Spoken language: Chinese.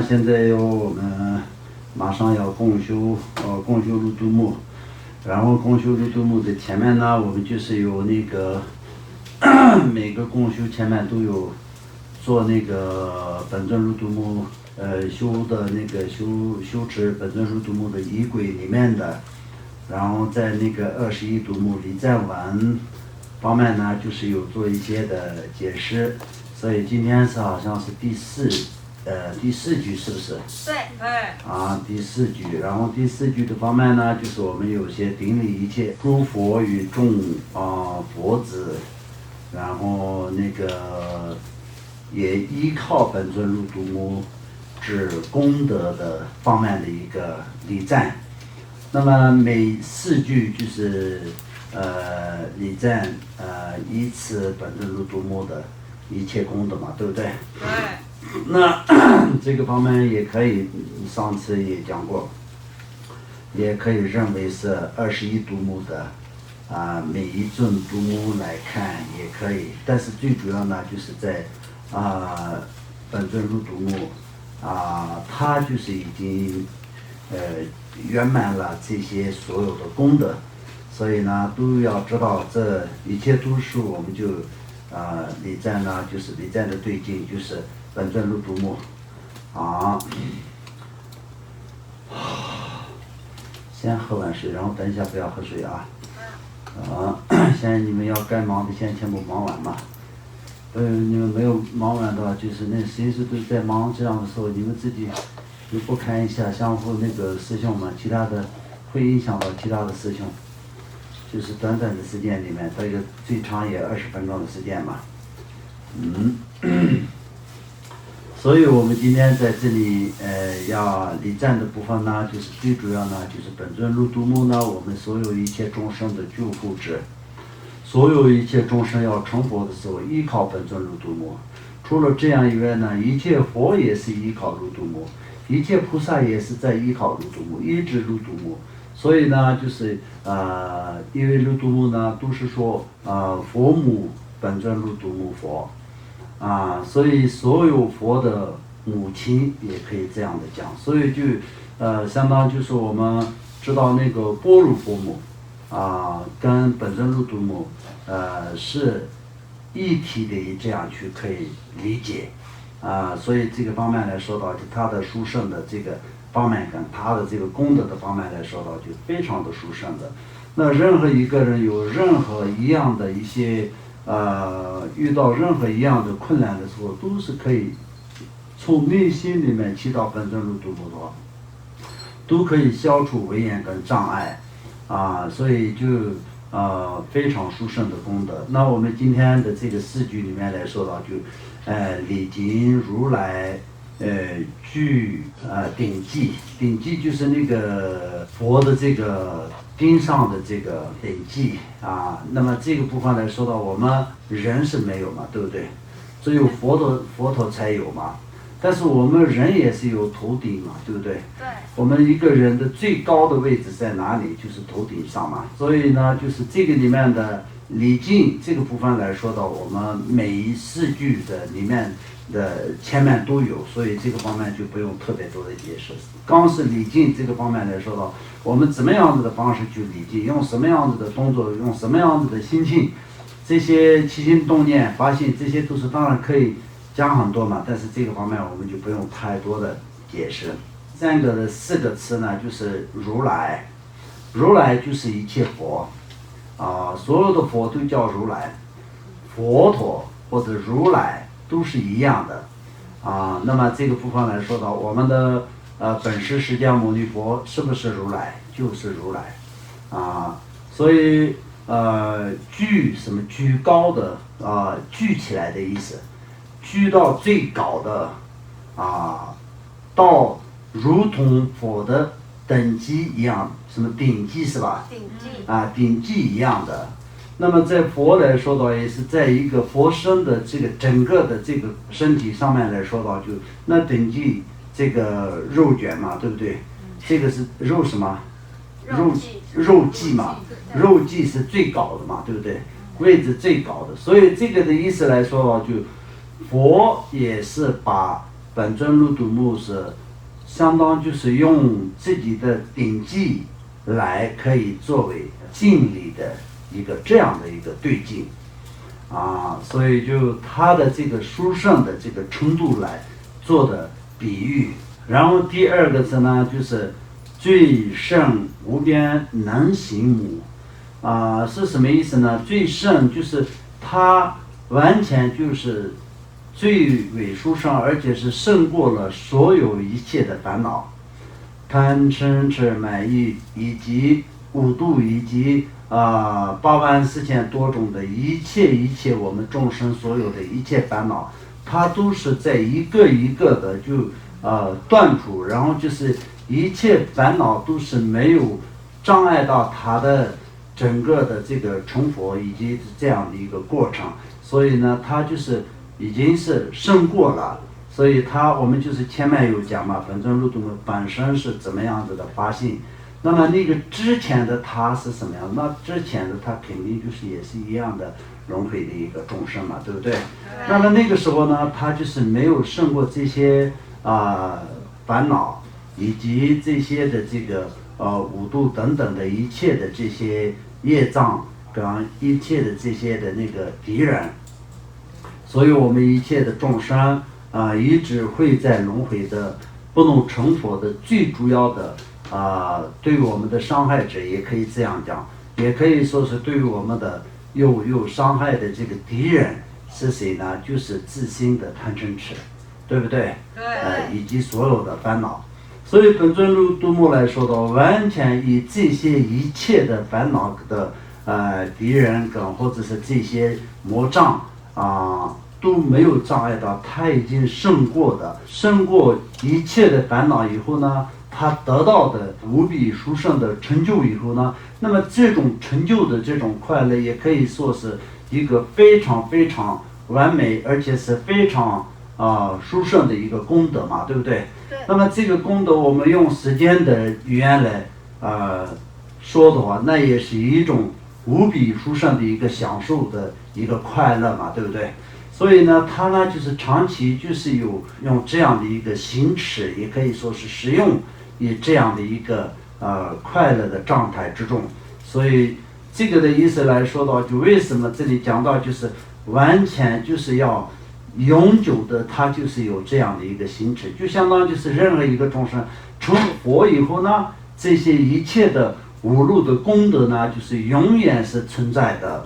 现在我们马上要共修入度木，然后共修入度木的前面呢，我们就是有那个每个共修前面都有做那个本尊入度木修的那个修持本尊入度木的仪轨里面的，然后在那个21度木礼赞文方面呢，就是有做一些的解释，所以今天是好像是第四句是不是？对。第4句，然后第4句的方面呢，就是我们有些顶礼一切诸佛与众佛子，然后那个也依靠本尊入度木指功德的方面的一个礼赞。那么每4句就是礼赞依此本尊入度木的一切功德嘛，对不对？对。那这个方面也可以，上次也讲过，也可以认为是21度木的每一尊度木来看也可以，但是最主要呢就是在本尊入度木它就是已经圆满了这些所有的功德，所以呢都要知道这一切都是我们就礼赞呢，就是礼赞的对境就是本尊入度木先喝完水，然后等一下不要喝水现在你们要该忙的先全部忙完嘛。你们没有忙完的话，就是那随时都在忙，这样的时候你们自己就不看一下相互那个师兄们，其他的会影响到其他的师兄。就是短短的时间里面，大概最长也20分钟的时间嘛。所以我们今天在这里要礼赞的部分呢，就是最主要呢就是本尊入度木呢，我们所有一切众生的救护者，所有一切众生要成佛的时候依靠本尊入度木。除了这样以外呢，一切佛也是依靠入度木，一切菩萨也是在依靠入度木，一直入度木。所以呢就是因为入度木呢都是说佛母本尊入度木佛所以所有佛的母亲也可以这样的讲，所以就相当就是我们知道那个般若佛母跟本尊入度木是一体的，这样去可以理解所以这个方面来说到他的殊胜的这个方面跟他的这个功德的方面来说到就非常的殊胜的。那任何一个人有任何一样的一些遇到任何一样的困难的时候，都是可以从内心里面祈祷本尊入度木的话，都可以消除违缘跟障碍所以就非常殊胜的功德。那我们今天的这个4句里面来说到就礼敬如来具顶髻，顶髻就是那个佛的这个顶上的这个顶髻那么这个部分来说到我们人是没有嘛，对不对？只有佛陀才有嘛。但是我们人也是有头顶嘛，对不对？对。我们一个人的最高的位置在哪里？就是头顶上嘛。所以呢，就是这个里面的礼敬这个部分来说到，我们每4句的里面的前面都有，所以这个方面就不用特别多的解释。刚是礼敬这个方面来说到，我们怎么样子的方式去礼敬，用什么样子的动作，用什么样子的心情，这些起心动念发心，这些都是当然可以讲很多嘛，但是这个方面我们就不用太多的解释。4个词呢，就是如来，如来就是一切佛所有的佛都叫如来，佛陀或者如来都是一样的那么这个部分来说到，我们的本师释迦牟尼佛是不是如来？就是如来所以什么居高的聚起来的意思，居到最高的到如同佛的等级一样，什么顶级是吧？顶级一样的。那么在佛来说到，也是在一个佛身的这个整个的这个身体上面来说到，就那顶级这个肉卷嘛，对不对？这个是肉什么？肉髻嘛，肉髻是最高的嘛，对不对？位置最高的，所以这个的意思来说就佛也是把本尊路度木是相当就是用自己的顶际来可以作为敬礼的一个这样的一个对境所以就他的这个殊胜的这个程度来做的比喻。然后第二个字呢，就是最胜无边能行母是什么意思呢？最胜就是他完全就是最为殊胜，而且是胜过了所有一切的烦恼，贪嗔痴慢疑以及五度以及84000多种的一切我们众生所有的一切烦恼，它都是在一个一个的就断除，然后就是一切烦恼都是没有障碍到它的整个的这个成佛以及这样的一个过程。所以呢，它就是已经是胜过了。所以我们就是前面有讲嘛，本尊路度木本身是怎么样子的发性，那么那个之前的他是什么样？那之前的他肯定就是也是一样的轮回的一个众生嘛，对不对？那么那个时候呢，他就是没有胜过这些烦恼以及这些的这个五度等等的一切的这些业障跟一切的这些的那个敌人，所以我们一切的众生一直会在轮回的不能成佛的最主要的对我们的伤害者，也可以这样讲，也可以说是对于我们的有伤害的这个敌人是谁呢？就是自心的贪嗔痴，对不对？以及所有的烦恼。所以本尊路度木来说的，完全以这些一切的烦恼的敌人跟或者是这些魔障都没有障碍到，他已经胜过一切的烦恼以后呢，他得到的无比殊胜的成就以后呢，那么这种成就的这种快乐也可以说是一个非常非常完美，而且是非常殊胜的一个功德嘛，对不对？对。那么这个功德我们用时间的语言来说的话，那也是一种无比殊胜的一个享受的一个快乐嘛，对不对？所以呢，他呢就是长期就是用这样的一个行持，也可以说是使用以这样的一个快乐的状态之中。所以这个的意思来说的话，就为什么这里讲到就是完全就是要永久的，他就是有这样的一个行持，就相当于就是任何一个众生成佛以后呢，这些一切的五路的功德呢，就是永远是存在的。